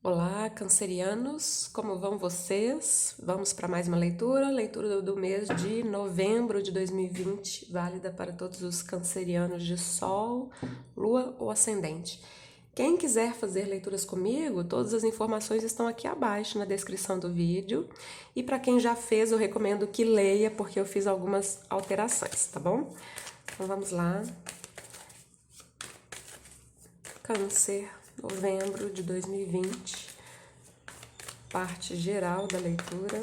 Olá, cancerianos, como vão vocês? Vamos para mais uma leitura do mês de novembro de 2020, válida para todos os cancerianos de Sol, Lua ou Ascendente. Quem quiser fazer leituras comigo, todas as informações estão aqui abaixo na descrição do vídeo. E para quem já fez, eu recomendo que leia, porque eu fiz algumas alterações, tá bom? Então vamos lá. Câncer, novembro de 2020. Parte geral da leitura.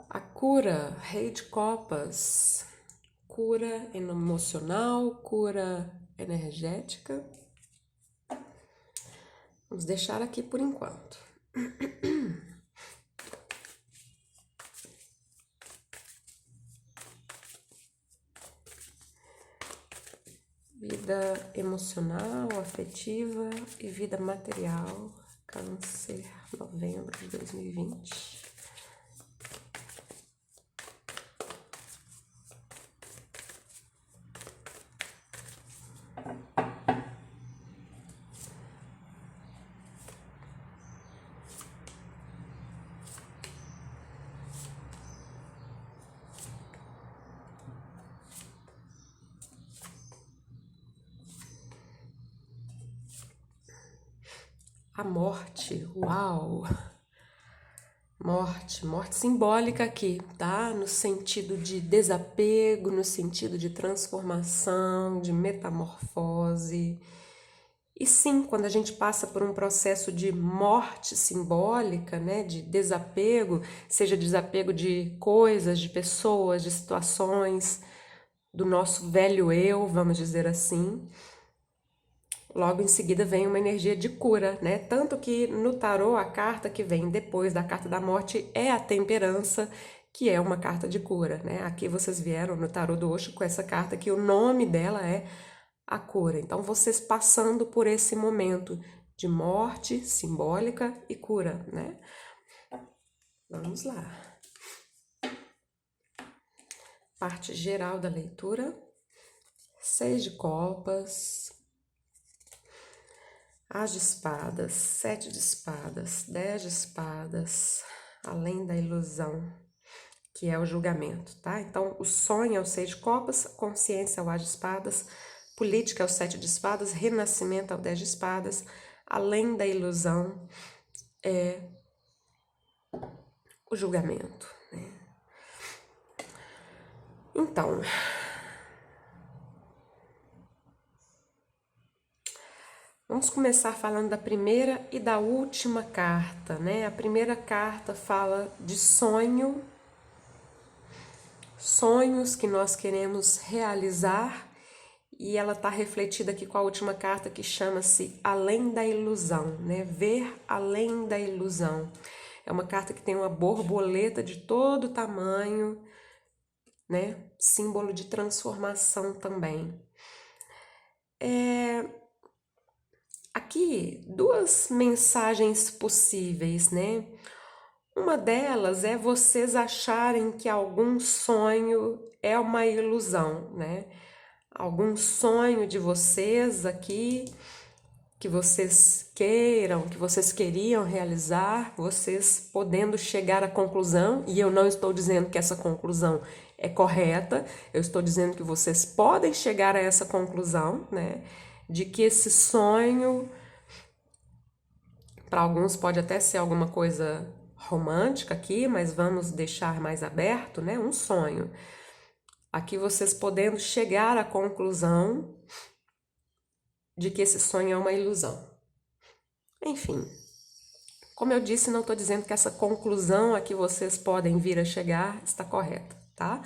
A cura, Rei de Copas, cura emocional, cura energética. Vamos deixar aqui por enquanto. Vida emocional, afetiva e vida material, Câncer, novembro de 2020. A morte, uau! Morte simbólica aqui, tá? No sentido de desapego, no sentido de transformação, de metamorfose. E sim, quando a gente passa por um processo de morte simbólica, né, de desapego, seja desapego de coisas, de pessoas, de situações, do nosso velho eu, vamos dizer assim, logo em seguida vem uma energia de cura, né? Tanto que no tarô a carta que vem depois da carta da morte é a temperança, que é uma carta de cura, né? Aqui vocês vieram no tarô do Osho com essa carta que o nome dela é a cura. Então vocês passando por esse momento de morte simbólica e cura, né? Vamos lá. Parte geral da leitura. 6 de copas, As de espadas, 7 de espadas, 10 de espadas, além da ilusão, que é o julgamento, tá? Então, o sonho é o 6 de copas, consciência é o As de espadas, política é o 7 de espadas, renascimento é o 10 de espadas, além da ilusão é o julgamento, né? Então, vamos começar falando da primeira e da última carta, né? A primeira carta fala de sonho, sonhos que nós queremos realizar, e ela está refletida aqui com a última carta que chama-se Além da Ilusão, né? Ver além da ilusão. É uma carta que tem uma borboleta de todo tamanho, né? Símbolo de transformação também. Aqui, duas mensagens possíveis, né? Uma delas é vocês acharem que algum sonho é uma ilusão, né? Algum sonho de vocês aqui, que vocês queiram, que vocês queriam realizar, vocês podendo chegar à conclusão, e eu não estou dizendo que essa conclusão é correta, eu estou dizendo que vocês podem chegar a essa conclusão, né? De que esse sonho, para alguns pode até ser alguma coisa romântica aqui, mas vamos deixar mais aberto, né? Um sonho. Aqui vocês podendo chegar à conclusão de que esse sonho é uma ilusão. Enfim, como eu disse, não estou dizendo que essa conclusão a que vocês podem vir a chegar está correta, tá?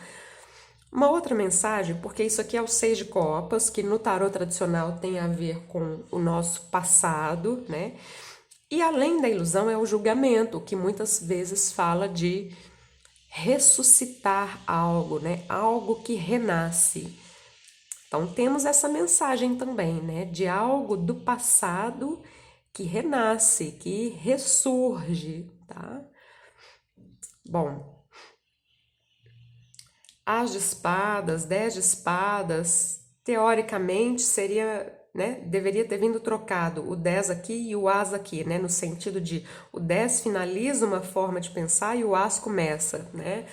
Uma outra mensagem, porque isso aqui é o 6 de copas, que no tarô tradicional tem a ver com o nosso passado, né? E além da ilusão é o julgamento, que muitas vezes fala de ressuscitar algo, né? Algo que renasce. Então temos essa mensagem também, né, de algo do passado que renasce, que ressurge, tá? Bom, as de espadas, 10 de espadas, teoricamente seria, né, deveria ter vindo trocado o 10 aqui e o as aqui, né, no sentido de o 10 finaliza uma forma de pensar e o as começa, né?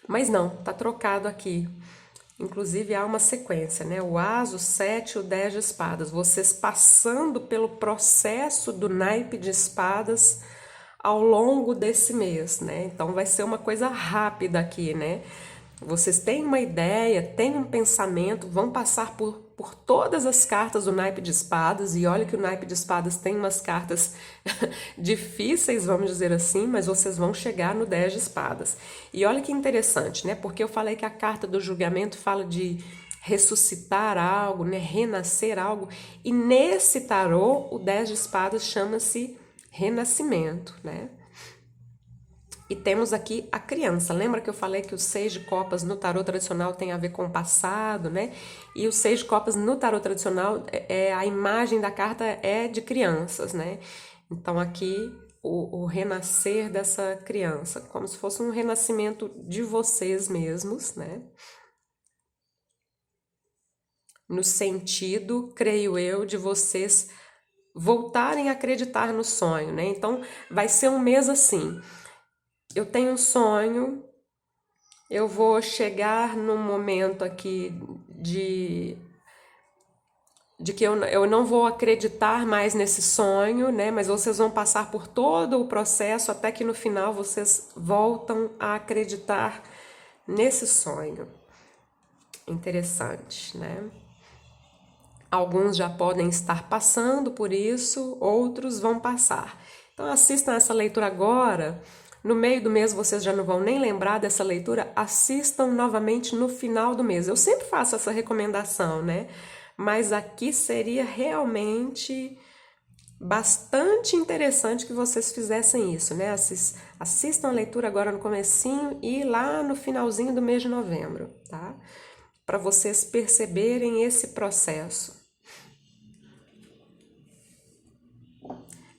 Mas não, tá trocado aqui. Inclusive há uma sequência, né? O as, o 7 e o 10 de espadas. Vocês passando pelo processo do naipe de espadas ao longo desse mês, né? Então vai ser uma coisa rápida aqui, né? Vocês têm uma ideia, têm um pensamento, vão passar por todas as cartas do naipe de espadas, e olha que o naipe de espadas tem umas cartas difíceis, vamos dizer assim, mas vocês vão chegar no 10 de espadas. E olha que interessante, né? Porque eu falei que a carta do julgamento fala de ressuscitar algo, né? Renascer algo, e nesse tarô o 10 de espadas chama-se renascimento, né? E temos aqui a criança. Lembra que eu falei que o 6 de copas no tarô tradicional tem a ver com o passado, né? E o 6 de copas no tarô tradicional, a imagem da carta é de crianças, né? Então aqui o renascer dessa criança, como se fosse um renascimento de vocês mesmos, né? No sentido, creio eu, de vocês voltarem a acreditar no sonho, né? Então vai ser um mês assim. Eu tenho um sonho, eu vou chegar num momento aqui de que eu não vou acreditar mais nesse sonho, né? Mas vocês vão passar por todo o processo até que no final vocês voltam a acreditar nesse sonho. Interessante, né? Alguns já podem estar passando por isso, outros vão passar. Então assistam essa leitura agora. No meio do mês vocês já não vão nem lembrar dessa leitura, assistam novamente no final do mês. Eu sempre faço essa recomendação, né? Mas aqui seria realmente bastante interessante que vocês fizessem isso, né? Assistam a leitura agora no comecinho e lá no finalzinho do mês de novembro, tá? Para vocês perceberem esse processo.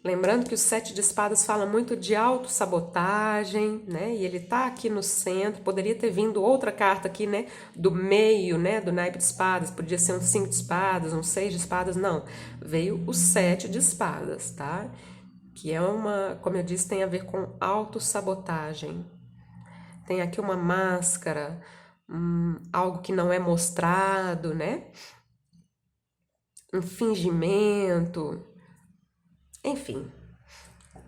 Lembrando que o 7 de espadas fala muito de autossabotagem, né? E ele tá aqui no centro. Poderia ter vindo outra carta aqui, né? Do meio, né? Do naipe de espadas. Podia ser um 5 de espadas, um 6 de espadas. Não. Veio o 7 de espadas, tá? Que é uma, como eu disse, tem a ver com autossabotagem. Tem aqui uma máscara, algo que não é mostrado, né? Um fingimento. Enfim,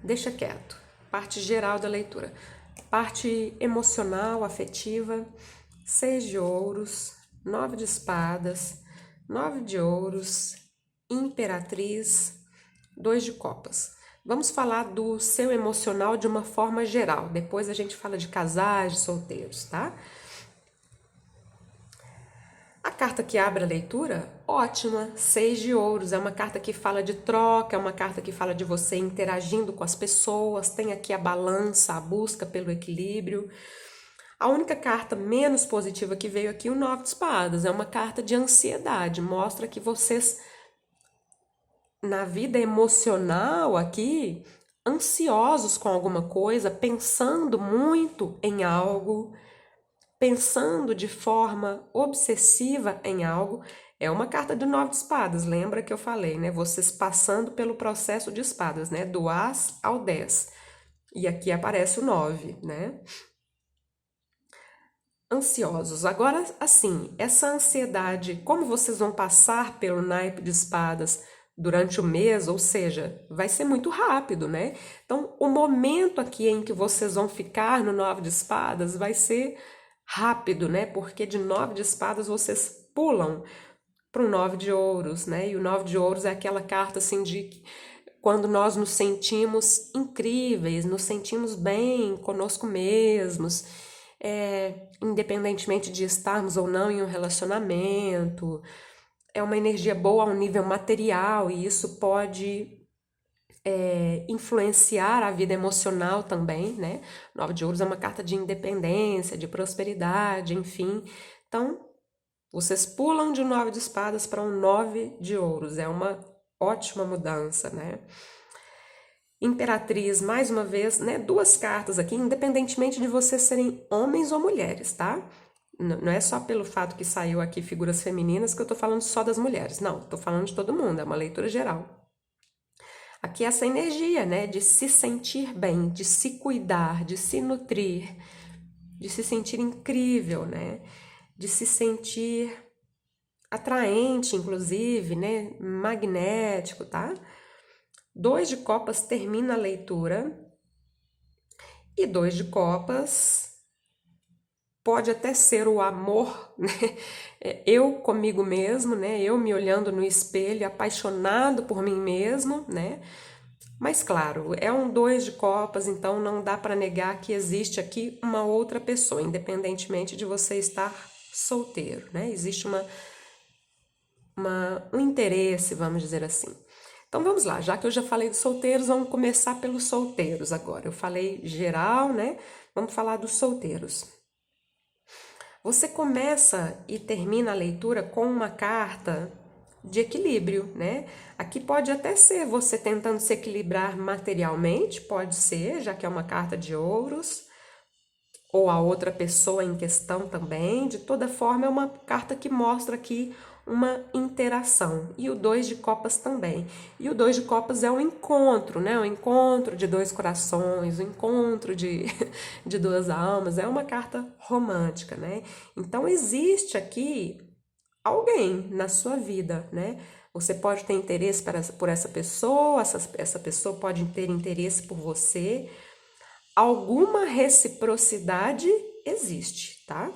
deixa quieto. Parte geral da leitura. Parte emocional, afetiva, 6 de ouros, 9 de espadas, 9 de ouros, imperatriz, 2 de copas. Vamos falar do seu emocional de uma forma geral. Depois a gente fala de casais, de solteiros, tá? A carta que abre a leitura, ótima, 6 de ouros, é uma carta que fala de troca, é uma carta que fala de você interagindo com as pessoas, tem aqui a balança, a busca pelo equilíbrio. A única carta menos positiva que veio aqui, o 9 de espadas, é uma carta de ansiedade, mostra que vocês, na vida emocional aqui, ansiosos com alguma coisa, pensando muito em algo, pensando de forma obsessiva em algo, é uma carta do 9 de espadas, lembra que eu falei, né? Vocês passando pelo processo de espadas, né? Do as ao 10. E aqui aparece o 9, né? Ansiosos. Agora, assim, essa ansiedade, como vocês vão passar pelo naipe de espadas durante o mês, ou seja, vai ser muito rápido, né? Então, o momento aqui em que vocês vão ficar no 9 de espadas vai ser rápido, né? Porque de 9 de espadas vocês pulam para o 9 de ouros, né? E o 9 de ouros é aquela carta assim de quando nós nos sentimos incríveis, nos sentimos bem conosco mesmos, independentemente de estarmos ou não em um relacionamento. É uma energia boa ao nível material e isso pode influenciar a vida emocional também, né? 9 de ouros é uma carta de independência, de prosperidade, enfim. Então, Vocês pulam de um 9 de espadas para um 9 de ouros. É uma ótima mudança, né? Imperatriz, mais uma vez, né? Duas cartas aqui, independentemente de vocês serem homens ou mulheres, tá? Não é só pelo fato que saiu aqui figuras femininas que eu tô falando só das mulheres. Não, tô falando de todo mundo, é uma leitura geral. Aqui essa energia, né? De se sentir bem, de se cuidar, de se nutrir, de se sentir incrível, né? De se sentir atraente, inclusive, né? Magnético, tá? 2 de copas termina a leitura e 2 de copas pode até ser o amor, né? Eu comigo mesmo, né? Eu me olhando no espelho, apaixonado por mim mesmo, né? Mas claro, é um 2 de copas, então não dá para negar que existe aqui uma outra pessoa, independentemente de você estar solteiro, né? Existe um interesse, vamos dizer assim. Então vamos lá, já que eu já falei dos solteiros, vamos começar pelos solteiros agora. Eu falei geral, né? Vamos falar dos solteiros. Você começa e termina a leitura com uma carta de equilíbrio, né? Aqui pode até ser você tentando se equilibrar materialmente, pode ser, já que é uma carta de ouros, ou a outra pessoa em questão também. De toda forma, é uma carta que mostra aqui uma interação. E o 2 de copas também. E o 2 de copas é um encontro, né? Um encontro de dois corações, um encontro de duas almas. É uma carta romântica, né? Então, existe aqui alguém na sua vida, né? Você pode ter interesse por essa pessoa, essa pessoa pode ter interesse por você. Alguma reciprocidade existe, tá?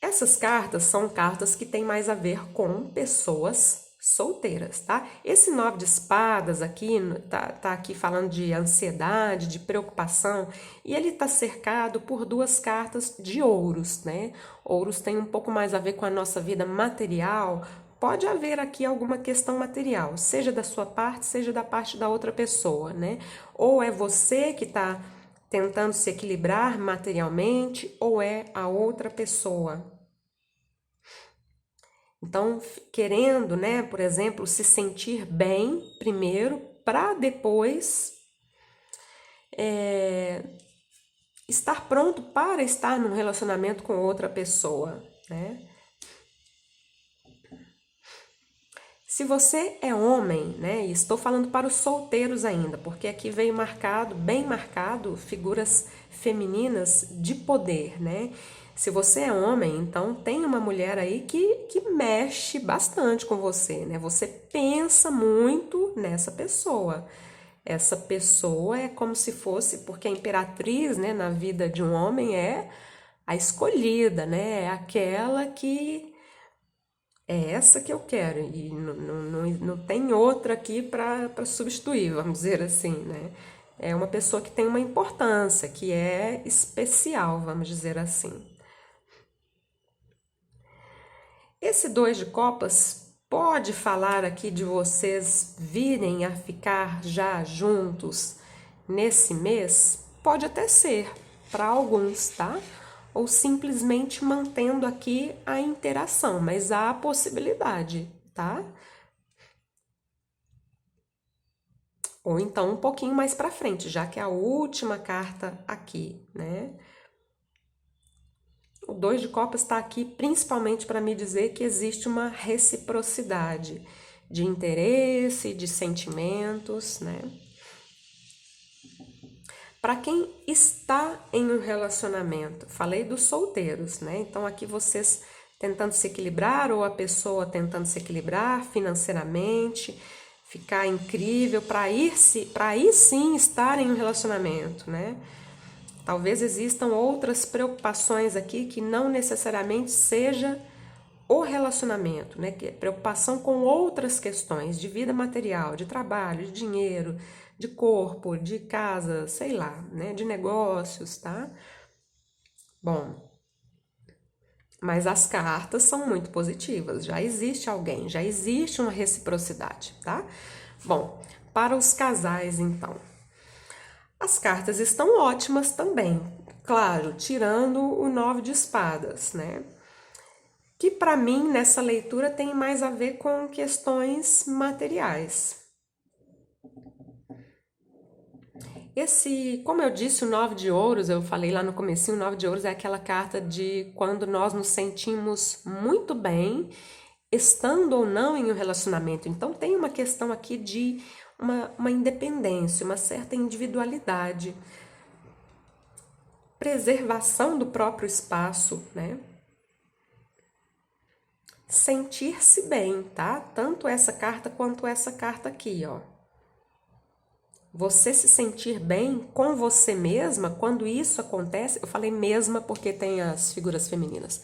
Essas cartas são cartas que têm mais a ver com pessoas solteiras, tá? Esse 9 de espadas aqui, tá aqui falando de ansiedade, de preocupação, e ele tá cercado por duas cartas de ouros, né? Ouros tem um pouco mais a ver com a nossa vida material. Pode haver aqui alguma questão material, seja da sua parte, seja da parte da outra pessoa, né? Ou é você que tá tentando se equilibrar materialmente, ou é a outra pessoa. Então, querendo, né, por exemplo, se sentir bem primeiro, para depois estar pronto para estar num relacionamento com outra pessoa, né? Se você é homem, né, e estou falando para os solteiros ainda, porque aqui veio marcado, bem marcado, figuras femininas de poder, né? Se você é homem, então tem uma mulher aí que mexe bastante com você, né? Você pensa muito nessa pessoa. Essa pessoa é como se fosse, porque a imperatriz, né, na vida de um homem é a escolhida, né? É aquela que é essa que eu quero e não tem outra aqui para substituir, vamos dizer assim, né? É uma pessoa que tem uma importância, que é especial, vamos dizer assim. Esse 2 de copas pode falar aqui de vocês virem a ficar já juntos nesse mês? Pode até ser, para alguns, tá? Ou simplesmente mantendo aqui a interação, mas há a possibilidade, tá? Ou então um pouquinho mais para frente, já que é a última carta aqui, né? O 2 de copas está aqui principalmente para me dizer que existe uma reciprocidade de interesse, de sentimentos, né? Para quem está em um relacionamento, falei dos solteiros, né? Então aqui vocês tentando se equilibrar ou a pessoa tentando se equilibrar financeiramente, ficar incrível para aí sim estar em um relacionamento, né? Talvez existam outras preocupações aqui que não necessariamente seja o relacionamento, né? Que é preocupação com outras questões de vida material, de trabalho, de dinheiro, de corpo, de casa, sei lá, né? De negócios, tá? Bom, mas as cartas são muito positivas, já existe alguém, já existe uma reciprocidade, tá? Bom, para os casais, então. As cartas estão ótimas também, claro, tirando o 9 de espadas, né? que para mim nessa leitura tem mais a ver com questões materiais. Como eu disse, o 9 de ouros, eu falei lá no comecinho, o 9 de ouros é aquela carta de quando nós nos sentimos muito bem, estando ou não em um relacionamento. Então tem uma questão aqui de uma independência, uma certa individualidade, preservação do próprio espaço, né? Sentir-se bem, tá? Tanto essa carta quanto essa carta aqui, ó. Você se sentir bem com você mesma, quando isso acontece, eu falei mesma porque tem as figuras femininas,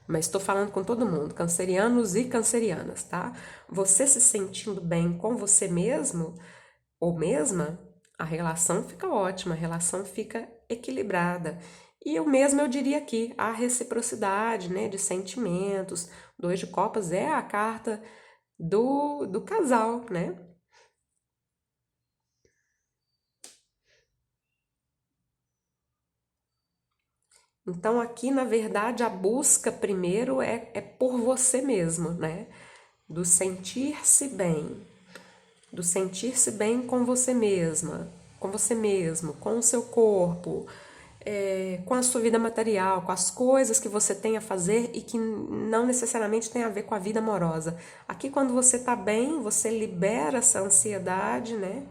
mas estou falando com todo mundo, cancerianos e cancerianas, tá? Você se sentindo bem com você mesmo ou mesma, a relação fica ótima, a relação fica equilibrada. E o mesmo eu diria aqui, a reciprocidade, né, de sentimentos. 2 de copas é a carta do casal, né? Então aqui, na verdade, a busca primeiro é por você mesmo, né? Do sentir-se bem, do sentir-se bem com você mesma, com você mesmo, com o seu corpo, com a sua vida material, com as coisas que você tem a fazer e que não necessariamente tem a ver com a vida amorosa. Aqui, quando você tá bem, você libera essa ansiedade, né?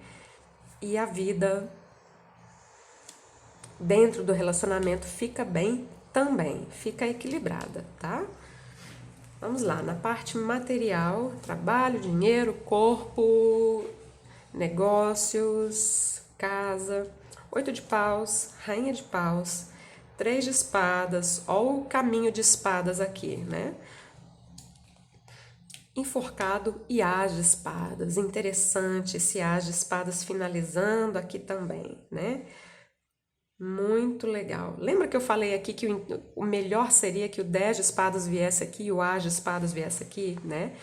E a vida dentro do relacionamento fica bem também, fica equilibrada, tá? Vamos lá, na parte material, trabalho, dinheiro, corpo, negócios, casa, 8 de paus, rainha de paus, 3 de espadas, ó o caminho de espadas aqui, né? Enforcado e as de espadas, interessante esse as de espadas finalizando aqui também, né? Muito legal. Lembra que eu falei aqui que o melhor seria que o 10 de espadas viesse aqui e o as de espadas viesse aqui, né?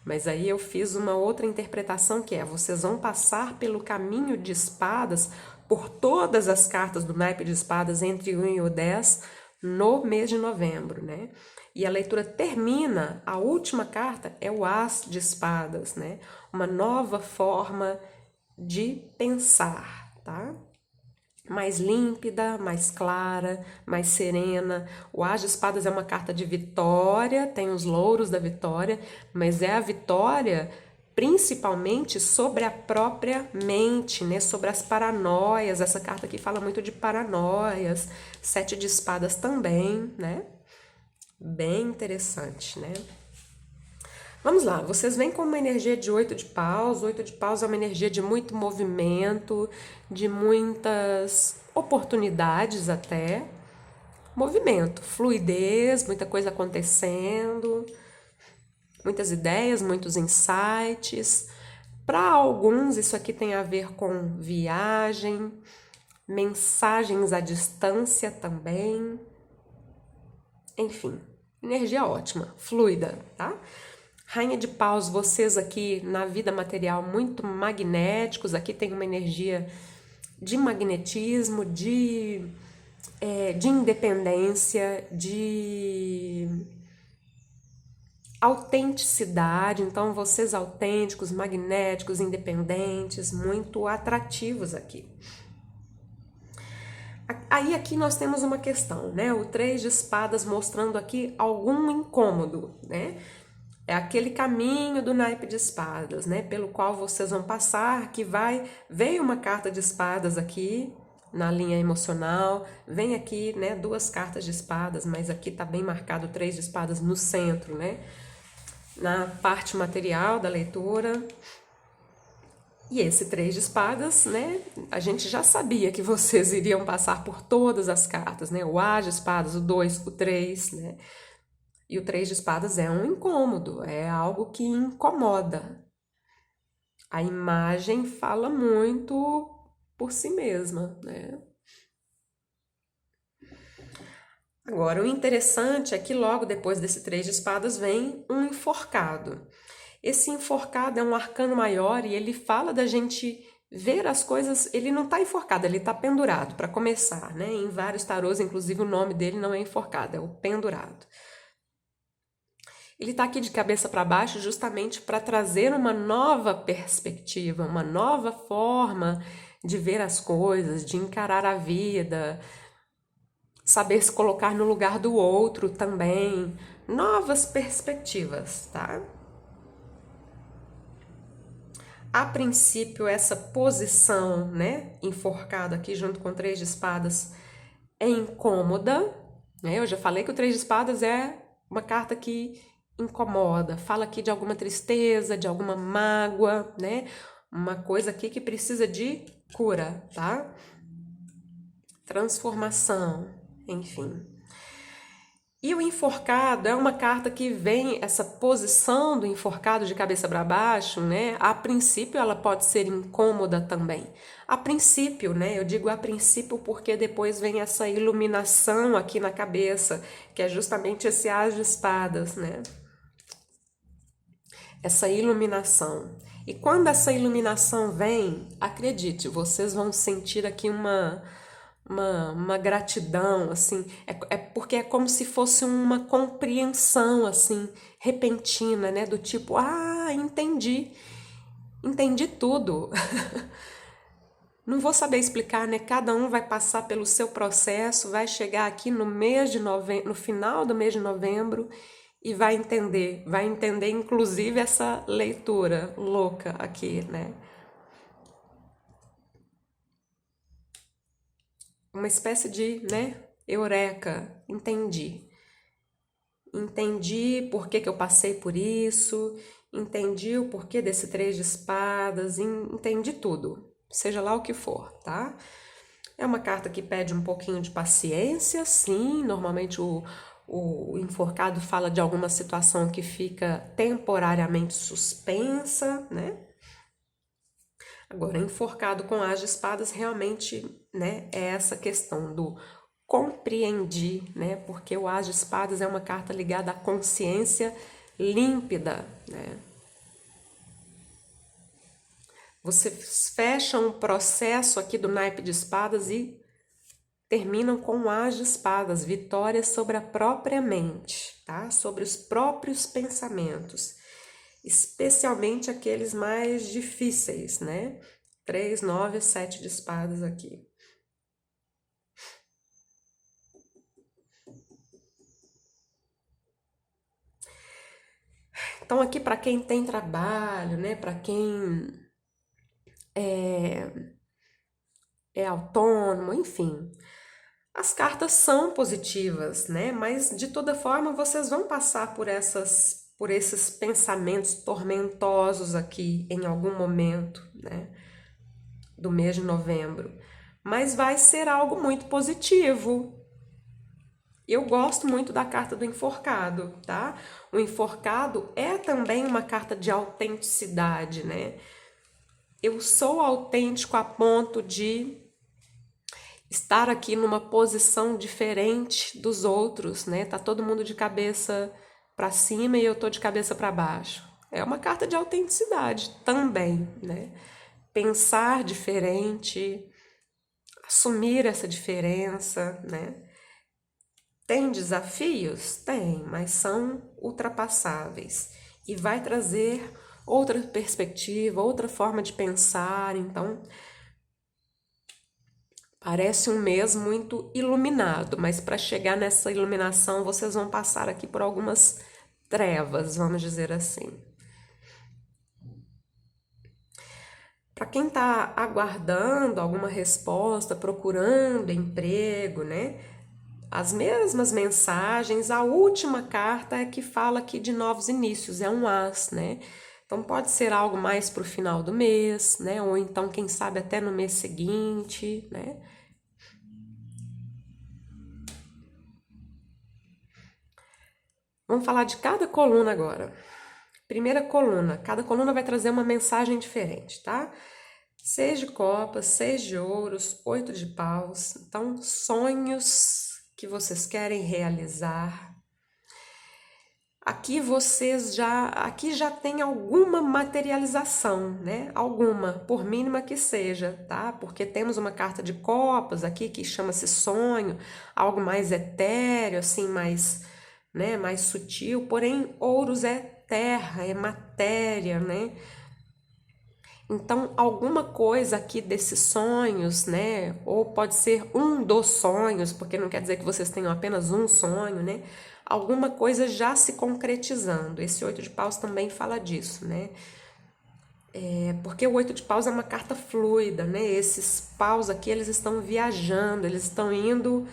Mas aí eu fiz uma outra interpretação que é: vocês vão passar pelo caminho de espadas por todas as cartas do naipe de espadas entre o 1 e o 10 no mês de novembro, né? E a leitura termina, a última carta é o as de espadas, né? Uma nova forma de pensar, tá? Mais límpida, mais clara, mais serena. O as de espadas é uma carta de vitória, tem os louros da vitória, mas é a vitória principalmente sobre a própria mente, né? Sobre as paranoias. Essa carta aqui fala muito de paranoias. 7 de espadas também, né? Bem interessante, né? Vamos lá, vocês vêm com uma energia de 8 de paus. 8 de paus é uma energia de muito movimento, de muitas oportunidades até. Movimento, fluidez, muita coisa acontecendo, muitas ideias, muitos insights. Para alguns, isso aqui tem a ver com viagem, mensagens à distância também. Enfim, energia ótima, fluida, tá? Rainha de paus, vocês aqui na vida material muito magnéticos, aqui tem uma energia de magnetismo, de independência, de autenticidade. Então, vocês autênticos, magnéticos, independentes, muito atrativos aqui. Aí aqui nós temos uma questão, né? O 3 de espadas mostrando aqui algum incômodo, né? É aquele caminho do naipe de espadas, né? Pelo qual vocês vão passar, veio uma carta de espadas aqui na linha emocional, vem aqui, né, 2 cartas de espadas, mas aqui tá bem marcado 3 de espadas no centro, né? Na parte material da leitura. E esse 3 de espadas, né? A gente já sabia que vocês iriam passar por todas as cartas, né? O as de espadas, o 2, o 3, né? E o 3 de espadas é um incômodo, é algo que incomoda. A imagem fala muito por si mesma, né? Agora, o interessante é que logo depois desse 3 de espadas vem um enforcado. Esse enforcado é um arcano maior e ele fala da gente ver as coisas. Ele não está enforcado, ele está pendurado, para começar, né? Em vários tarôs, inclusive, o nome dele não é enforcado, é o pendurado. Ele está aqui de cabeça para baixo justamente para trazer uma nova perspectiva, uma nova forma de ver as coisas, de encarar a vida, saber se colocar no lugar do outro também, novas perspectivas, tá? A princípio, essa posição, né, enforcado aqui junto com o Três de Espadas, é incômoda, né? Eu já falei que o Três de Espadas é uma carta que incomoda, fala aqui de alguma tristeza, de alguma mágoa, né? Uma coisa aqui que precisa de cura, tá? Transformação, enfim. E o enforcado é uma carta que vem, essa posição do enforcado de cabeça para baixo, né? A princípio ela pode ser incômoda também. A princípio, né? Eu digo a princípio porque depois vem essa iluminação aqui na cabeça, que é justamente esse as de espadas, né? Essa iluminação. E quando essa iluminação vem, acredite, vocês vão sentir aqui uma gratidão, assim, é porque é como se fosse uma compreensão, assim, repentina, né, do tipo, entendi tudo. Não vou saber explicar, né, cada um vai passar pelo seu processo, vai chegar aqui no mês de novembro, no final do mês de novembro, e vai entender inclusive essa leitura louca aqui, né, uma espécie de, né, eureka, entendi por que eu passei por isso, entendi o porquê desse Três de Espadas, entendi tudo, seja lá o que for, tá? É uma carta que pede um pouquinho de paciência, sim, normalmente o enforcado fala de alguma situação que fica temporariamente suspensa, né? Agora, enforcado com as de espadas, realmente, né, é essa questão do compreendi, né? Porque o as de espadas é uma carta ligada à consciência límpida, né? Você fecha um processo aqui do naipe de espadas e terminam com o as de espadas, vitória sobre a própria mente, tá? Sobre os próprios pensamentos, especialmente aqueles mais difíceis, né? 3, 9, 7 de espadas aqui. Então aqui para quem tem trabalho, né? Para quem é autônomo, enfim. As cartas são positivas, né? Mas de toda forma vocês vão passar por esses pensamentos tormentosos aqui em algum momento, né? Do mês de novembro. Mas vai ser algo muito positivo. Eu gosto muito da carta do enforcado, tá? O enforcado é também uma carta de autenticidade, né? Eu sou autêntico a ponto de estar aqui numa posição diferente dos outros, né? Tá todo mundo de cabeça para cima e eu tô de cabeça para baixo. É uma carta de autenticidade também, né? Pensar diferente, assumir essa diferença, né? Tem desafios? Tem, mas são ultrapassáveis e vai trazer outra perspectiva, outra forma de pensar, então parece um mês muito iluminado, mas para chegar nessa iluminação vocês vão passar aqui por algumas trevas, vamos dizer assim. Para quem está aguardando alguma resposta, procurando emprego, né? As mesmas mensagens, a última carta é que fala aqui de novos inícios, é um as, né? Então pode ser algo mais para o final do mês, né? Ou então, quem sabe, até no mês seguinte, né? Vamos falar de cada coluna agora. Primeira coluna, cada coluna vai trazer uma mensagem diferente, tá? 6 de copas, 6 de ouros, 8 de paus. Então, sonhos que vocês querem realizar. Aqui já tem alguma materialização, né? Alguma, por mínima que seja, tá? Porque temos uma carta de copas aqui que chama-se sonho, algo mais etéreo, assim, né, mais sutil, porém ouros é terra, é matéria, né? Então, alguma coisa aqui desses sonhos, né? Ou pode ser um dos sonhos, porque não quer dizer que vocês tenham apenas um sonho, né? Alguma coisa já se concretizando. Esse oito de paus também fala disso, né? Porque o oito de paus é uma carta fluida, né? Esses paus aqui, eles estão viajando, eles estão indo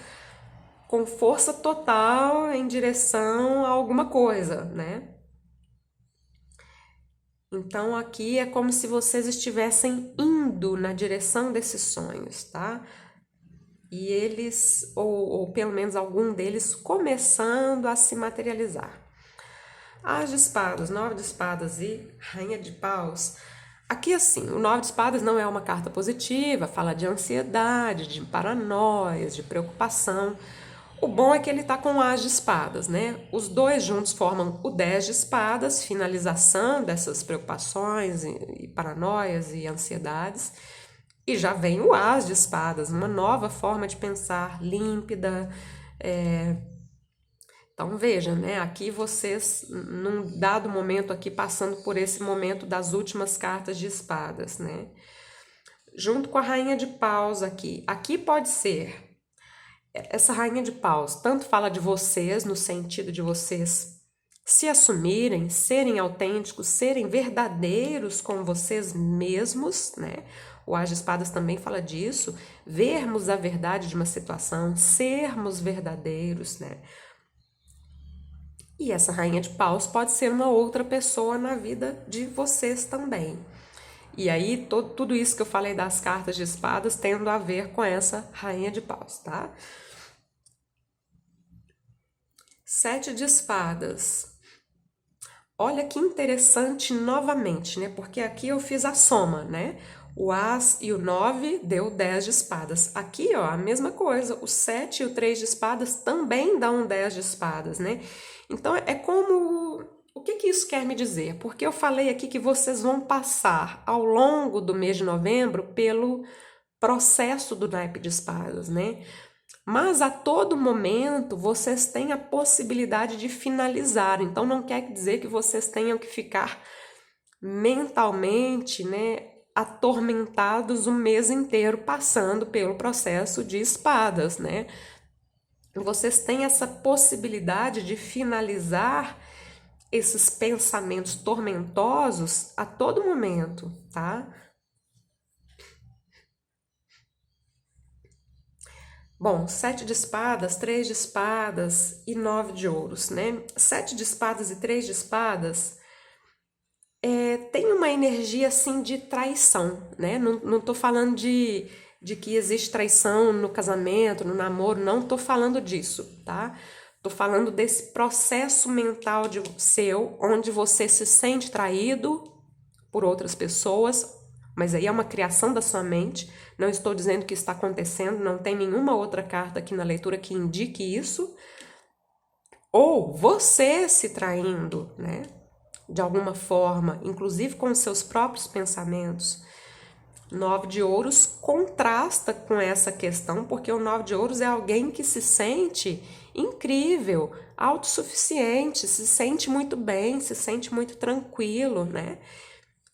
com força total em direção a alguma coisa, né? Então aqui é como se vocês estivessem indo na direção desses sonhos, tá? E eles, ou pelo menos algum deles, começando a se materializar. As de espadas, nove de espadas e rainha de paus. Aqui assim, o nove de espadas não é uma carta positiva, fala de ansiedade, de paranoias, de preocupação. O bom é que ele tá com o as de espadas, né? Os dois juntos formam o 10 de espadas, finalização dessas preocupações e paranoias e ansiedades. E já vem o as de espadas, uma nova forma de pensar, límpida. Então veja, né? Aqui vocês, num dado momento aqui, passando por esse momento das últimas cartas de espadas, né? Junto com a rainha de paus aqui. Aqui pode ser essa rainha de paus tanto fala de vocês, no sentido de vocês se assumirem, serem autênticos, serem verdadeiros com vocês mesmos, né? O as de espadas também fala disso, vermos a verdade de uma situação, sermos verdadeiros, né? E essa rainha de paus pode ser uma outra pessoa na vida de vocês também. E aí, tudo isso que eu falei das cartas de espadas tendo a ver com essa rainha de paus, tá? Sete de espadas. Olha que interessante novamente, né? Porque aqui eu fiz a soma, né? O as e o 9 deu 10 de espadas. Aqui, ó, a mesma coisa. O 7 e o 3 de espadas também dão 10 de espadas, né? Então, é como... O que que isso quer me dizer? Porque eu falei aqui que vocês vão passar ao longo do mês de novembro pelo processo do naipe de espadas, né? Mas a todo momento vocês têm a possibilidade de finalizar. Então não quer dizer que vocês tenham que ficar mentalmente, né, atormentados o mês inteiro passando pelo processo de espadas, né? Vocês têm essa possibilidade de finalizar esses pensamentos tormentosos a todo momento, tá? Bom, sete de espadas, três de espadas e nove de ouros, né? Sete de espadas e três de espadas tem uma energia assim de traição, né? Não tô falando de que existe traição no casamento, no namoro, não tô falando disso, tá? Tô falando desse processo mental seu, onde você se sente traído por outras pessoas, mas aí é uma criação da sua mente. Não estou dizendo que está acontecendo, não tem nenhuma outra carta aqui na leitura que indique isso. Ou você se traindo, né? De alguma forma, inclusive com os seus próprios pensamentos. Nove de ouros contrasta com essa questão, porque o nove de ouros é alguém que se sente incrível, autossuficiente, se sente muito bem, se sente muito tranquilo, né?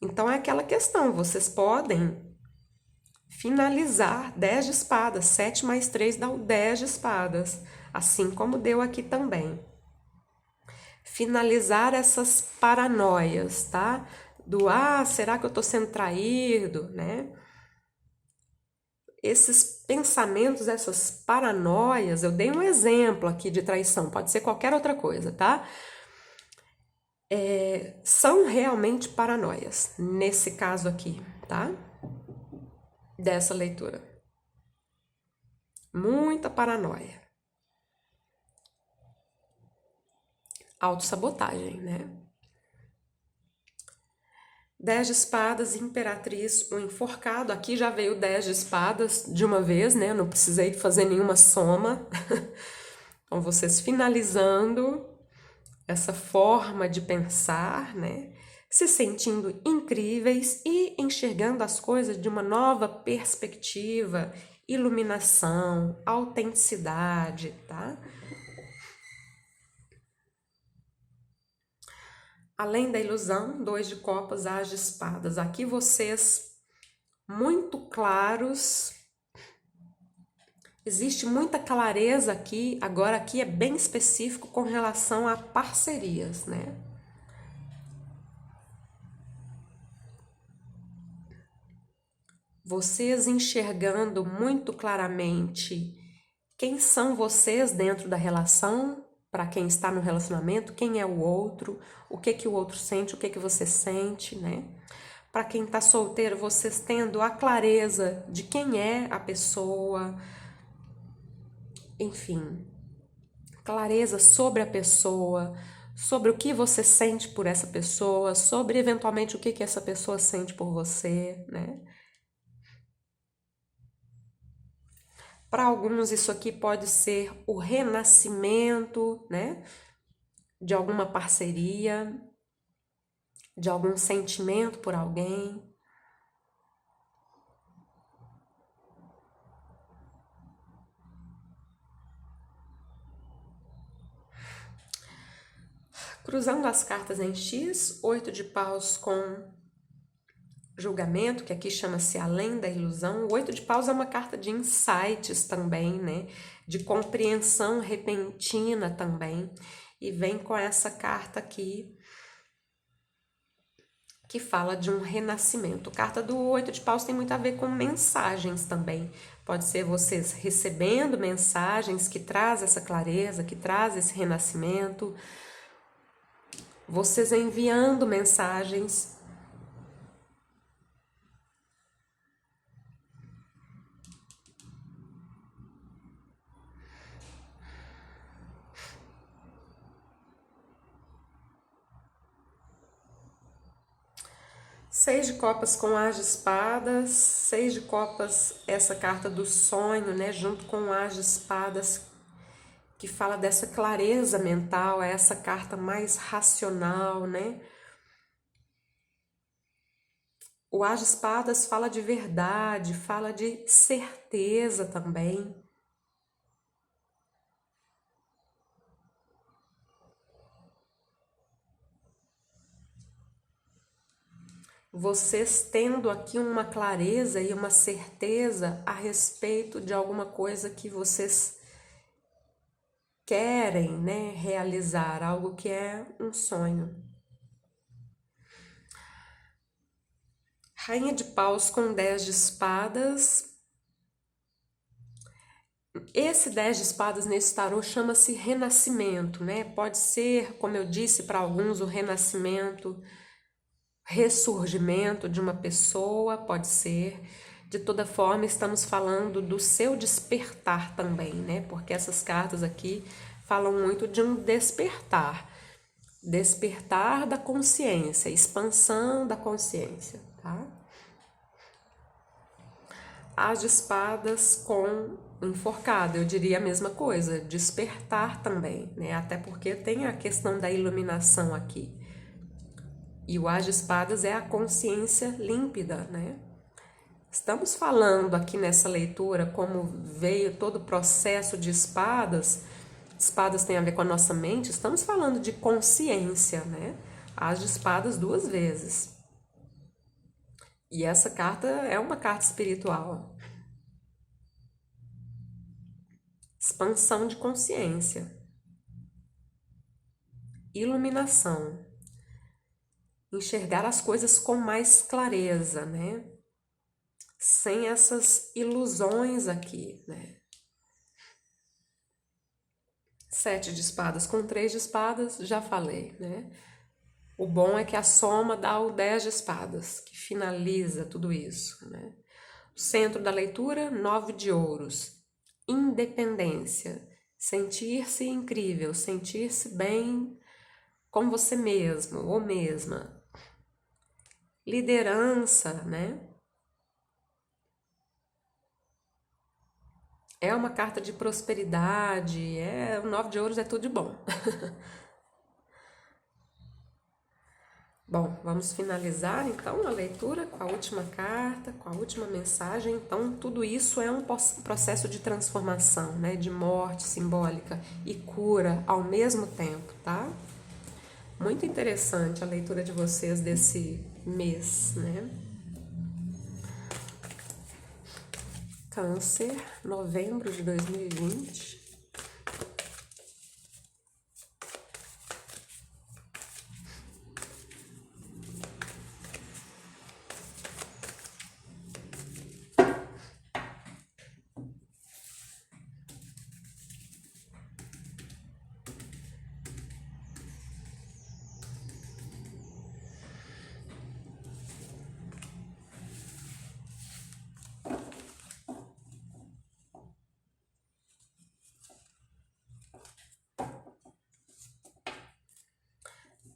Então é aquela questão, vocês podem finalizar 10 de espadas, 7 mais 3 dá o 10 de espadas, assim como deu aqui também. Finalizar essas paranoias, tá? Será que eu tô sendo traído, né? Esses pensamentos, essas paranoias, eu dei um exemplo aqui de traição, pode ser qualquer outra coisa, tá? São realmente paranoias, nesse caso aqui, tá? Dessa leitura. Muita paranoia. Autossabotagem, né? 10 de espadas, imperatriz, o enforcado. Aqui já veio 10 de espadas de uma vez, né? Não precisei fazer nenhuma soma. Então, vocês finalizando essa forma de pensar, né? Se sentindo incríveis e enxergando as coisas de uma nova perspectiva, iluminação, autenticidade, tá? Além da ilusão, 2 de copas, as de espadas. Aqui vocês muito claros. Existe muita clareza aqui. Agora aqui é bem específico com relação a parcerias, né? Vocês enxergando muito claramente quem são vocês dentro da relação, para quem está no relacionamento, quem é o outro, o que o outro sente, o que você sente, né? Para quem está solteiro, vocês tendo a clareza de quem é a pessoa, enfim, clareza sobre a pessoa, sobre o que você sente por essa pessoa, sobre eventualmente o que essa pessoa sente por você, né? Para alguns isso aqui pode ser o renascimento, né, de alguma parceria, de algum sentimento por alguém. Cruzando as cartas em X, 8 de paus com julgamento, que aqui chama-se além da ilusão. O 8 de paus é uma carta de insights também, né? De compreensão repentina também. E vem com essa carta aqui, que fala de um renascimento. A carta do 8 de paus tem muito a ver com mensagens também. Pode ser vocês recebendo mensagens que traz essa clareza, que traz esse renascimento. Vocês enviando mensagens. Seis de copas com as de espadas, 6 de copas, essa carta do sonho, né, junto com o as de espadas, que fala dessa clareza mental, é essa carta mais racional, né? O as de espadas fala de verdade, fala de certeza também. Vocês tendo aqui uma clareza e uma certeza a respeito de alguma coisa que vocês querem, né, realizar, algo que é um sonho. Rainha de paus com 10 de espadas. Esse 10 de espadas nesse tarô chama-se renascimento, né? Pode ser, como eu disse para alguns, o renascimento, ressurgimento de uma pessoa, pode ser. De toda forma, estamos falando do seu despertar também, né? Porque essas cartas aqui falam muito de um despertar. Despertar da consciência, expansão da consciência, tá? As de espadas com enforcado, eu diria a mesma coisa, despertar também, né? Até porque tem a questão da iluminação aqui. E o as de espadas é a consciência límpida, né? Estamos falando aqui nessa leitura como veio todo o processo de espadas. Espadas tem a ver com a nossa mente. Estamos falando de consciência, né? As de espadas 2 vezes. E essa carta é uma carta espiritual. Expansão de consciência. Iluminação. Enxergar as coisas com mais clareza, né? Sem essas ilusões aqui, né? 7 de espadas com 3 de espadas, já falei, né? O bom é que a soma dá o 10 de espadas, que finaliza tudo isso, né? O centro da leitura, 9 de ouros. Independência. Sentir-se incrível, sentir-se bem com você mesmo ou mesma. Liderança, né? É uma carta de prosperidade, o 9 de ouros é tudo de bom. Bom, vamos finalizar então a leitura com a última carta, com a última mensagem. Então, tudo isso é um processo de transformação, né? De morte simbólica e cura ao mesmo tempo, tá? Muito interessante a leitura de vocês desse mês, né? Câncer, novembro de 2020.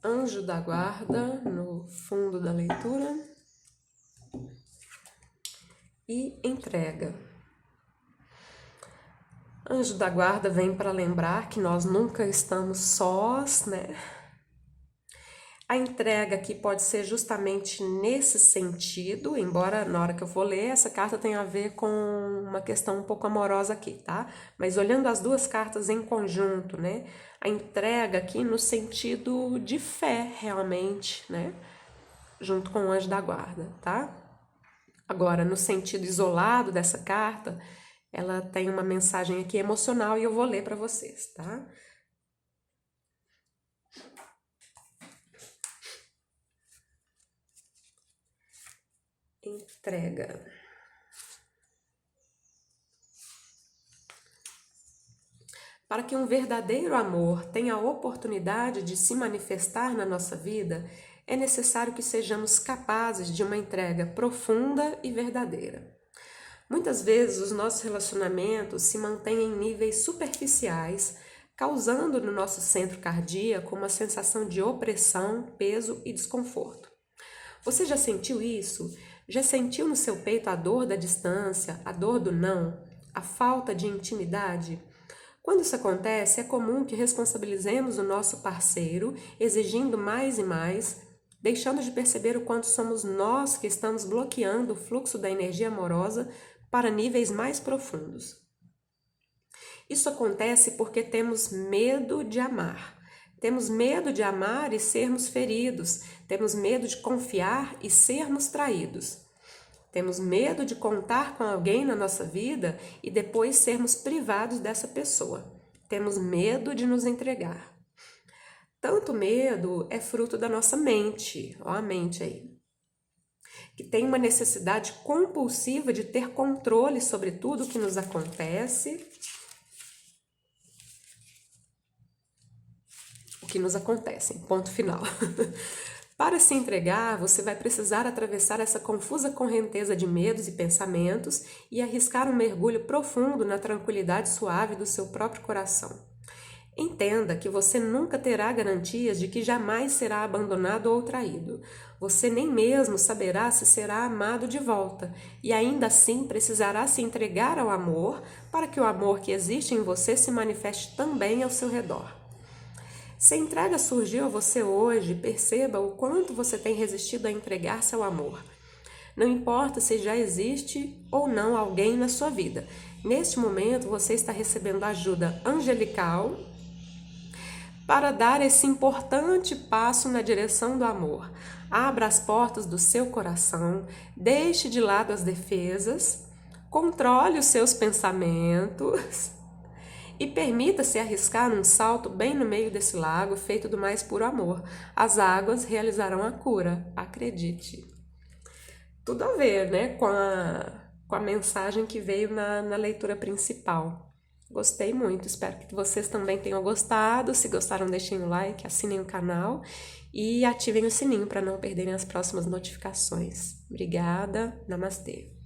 Anjo da guarda no fundo da leitura e entrega. Anjo da guarda vem para lembrar que nós nunca estamos sós, né? A entrega aqui pode ser justamente nesse sentido, embora na hora que eu for ler, essa carta tenha a ver com uma questão um pouco amorosa aqui, tá? Mas olhando as duas cartas em conjunto, né? A entrega aqui no sentido de fé, realmente, né? Junto com o anjo da guarda, tá? Agora, no sentido isolado dessa carta, ela tem uma mensagem aqui emocional e eu vou ler para vocês, tá? Entrega. Para que um verdadeiro amor tenha a oportunidade de se manifestar na nossa vida, é necessário que sejamos capazes de uma entrega profunda e verdadeira. Muitas vezes os nossos relacionamentos se mantêm em níveis superficiais, causando no nosso centro cardíaco uma sensação de opressão, peso e desconforto. Você já sentiu isso? Já sentiu no seu peito a dor da distância, a dor do não, a falta de intimidade? Quando isso acontece, é comum que responsabilizemos o nosso parceiro, exigindo mais e mais, deixando de perceber o quanto somos nós que estamos bloqueando o fluxo da energia amorosa para níveis mais profundos. Isso acontece porque temos medo de amar. Temos medo de amar e sermos feridos. Temos medo de confiar e sermos traídos. Temos medo de contar com alguém na nossa vida e depois sermos privados dessa pessoa. Temos medo de nos entregar. Tanto medo é fruto da nossa mente, ó a mente aí, que tem uma necessidade compulsiva de ter controle sobre tudo o que nos acontece, ponto final. Para se entregar, você vai precisar atravessar essa confusa correnteza de medos e pensamentos e arriscar um mergulho profundo na tranquilidade suave do seu próprio coração. Entenda que você nunca terá garantias de que jamais será abandonado ou traído. Você nem mesmo saberá se será amado de volta, e ainda assim precisará se entregar ao amor para que o amor que existe em você se manifeste também ao seu redor. Se a entrega surgiu a você hoje, perceba o quanto você tem resistido a entregar-se ao amor. Não importa se já existe ou não alguém na sua vida. Neste momento, você está recebendo ajuda angelical para dar esse importante passo na direção do amor. Abra as portas do seu coração, deixe de lado as defesas, controle os seus pensamentos e permita-se arriscar um salto bem no meio desse lago feito do mais puro amor. As águas realizarão a cura, acredite. Tudo a ver, né, com a mensagem que veio na leitura principal. Gostei muito, espero que vocês também tenham gostado. Se gostaram, deixem o like, assinem o canal e ativem o sininho para não perderem as próximas notificações. Obrigada, namastê!